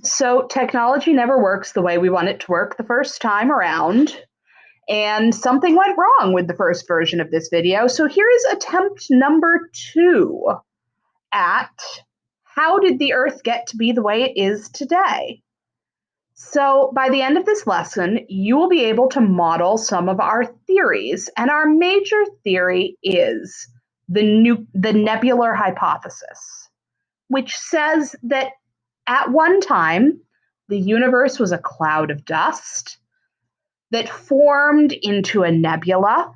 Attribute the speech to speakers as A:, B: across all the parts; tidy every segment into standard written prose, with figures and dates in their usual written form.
A: So technology never works the way we want it to work the first time around, and something went wrong with the first version of this video. So here is attempt number 2 at how did the Earth get to be the way it is today? So by the end of this lesson, you will be able to model some of our theories, and our major theory is the nebular hypothesis, which says that at one time, the universe was a cloud of dust that formed into a nebula,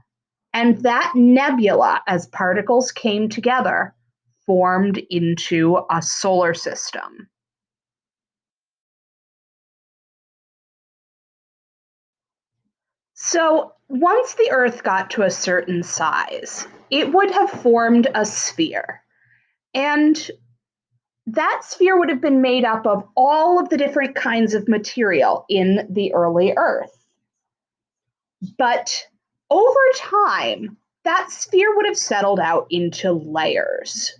A: and that nebula, as particles came together, formed into a solar system. So once the Earth got to a certain size, it would have formed a sphere. And that sphere would have been made up of all of the different kinds of material in the early Earth. But over time, that sphere would have settled out into layers.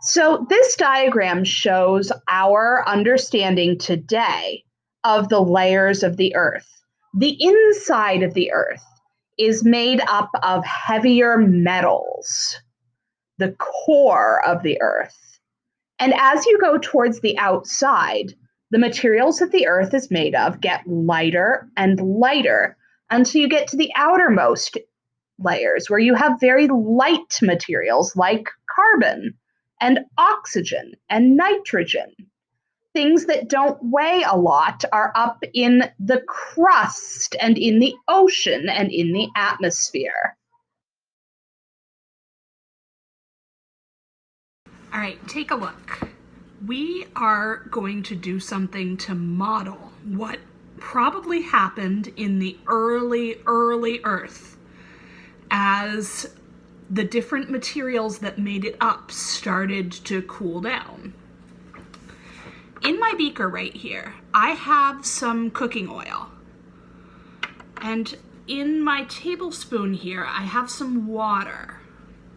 A: So this diagram shows our understanding today of the layers of the Earth. The inside of the Earth is made up of heavier metals, the core of the Earth. And as you go towards the outside, the materials that the Earth is made of get lighter and lighter until you get to the outermost layers where you have very light materials like carbon and oxygen and nitrogen. Things that don't weigh a lot are up in the crust and in the ocean and in the atmosphere.
B: All right, take a look. We are going to do something to model what probably happened in the early Earth as the different materials that made it up started to cool down. In my beaker right here, I have some cooking oil. And in my tablespoon here, I have some water.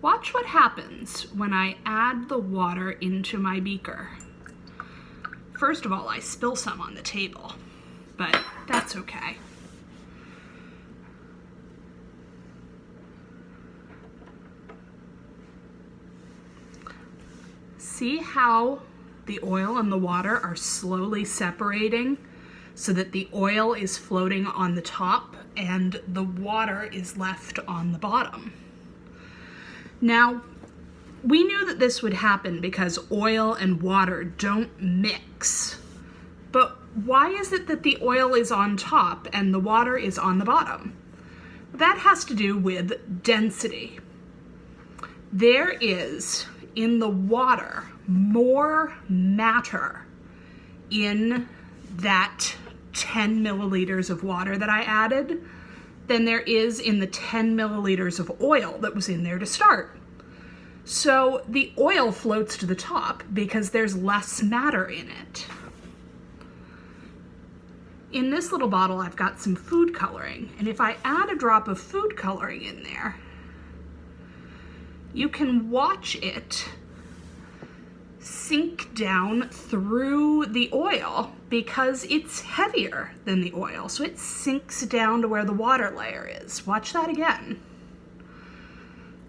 B: Watch what happens when I add the water into my beaker. First of all, I spill some on the table, but that's okay. See how the oil and the water are slowly separating so that the oil is floating on the top and the water is left on the bottom. Now, we knew that this would happen because oil and water don't mix. But why is it that the oil is on top and the water is on the bottom? That has to do with density. There is, in the water, more matter in that 10 milliliters of water that I added than there is in the 10 milliliters of oil that was in there to start. So the oil floats to the top because there's less matter in it. In this little bottle, I've got some food coloring, and if I add a drop of food coloring in there, you can watch it sink down through the oil because it's heavier than the oil. So it sinks down to where the water layer is. Watch that again.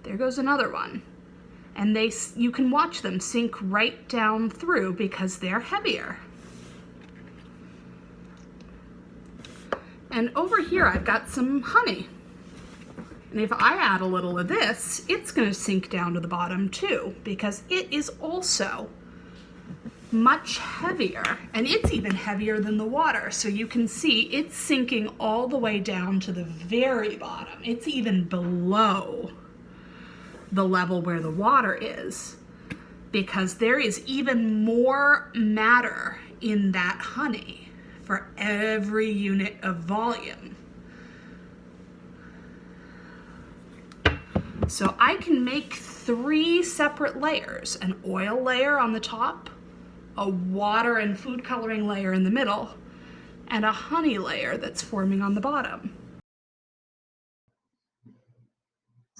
B: There goes another one. And you can watch them sink right down through because they're heavier. And over here, I've got some honey. And if I add a little of this, it's going to sink down to the bottom too, because it is also much heavier, and it's even heavier than the water. So you can see it's sinking all the way down to the very bottom. It's even below the level where the water is, because there is even more matter in that honey for every unit of volume. So I can make 3 separate layers: an oil layer on the top, a water and food coloring layer in the middle, and a honey layer that's forming on the bottom.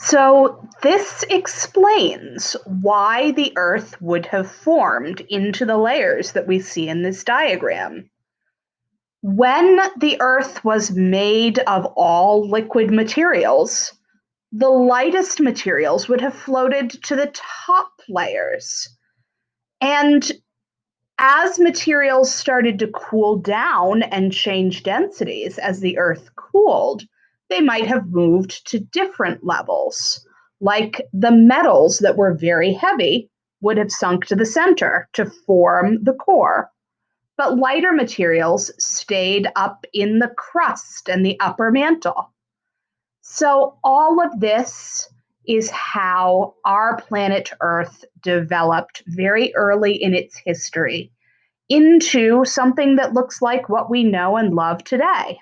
A: So, this explains why the Earth would have formed into the layers that we see in this diagram. When the Earth was made of all liquid materials, the lightest materials would have floated to the top layers. And as materials started to cool down and change densities as the Earth cooled, they might have moved to different levels. Like the metals that were very heavy would have sunk to the center to form the core. But lighter materials stayed up in the crust and the upper mantle. So, all of this is how our planet Earth developed very early in its history into something that looks like what we know and love today.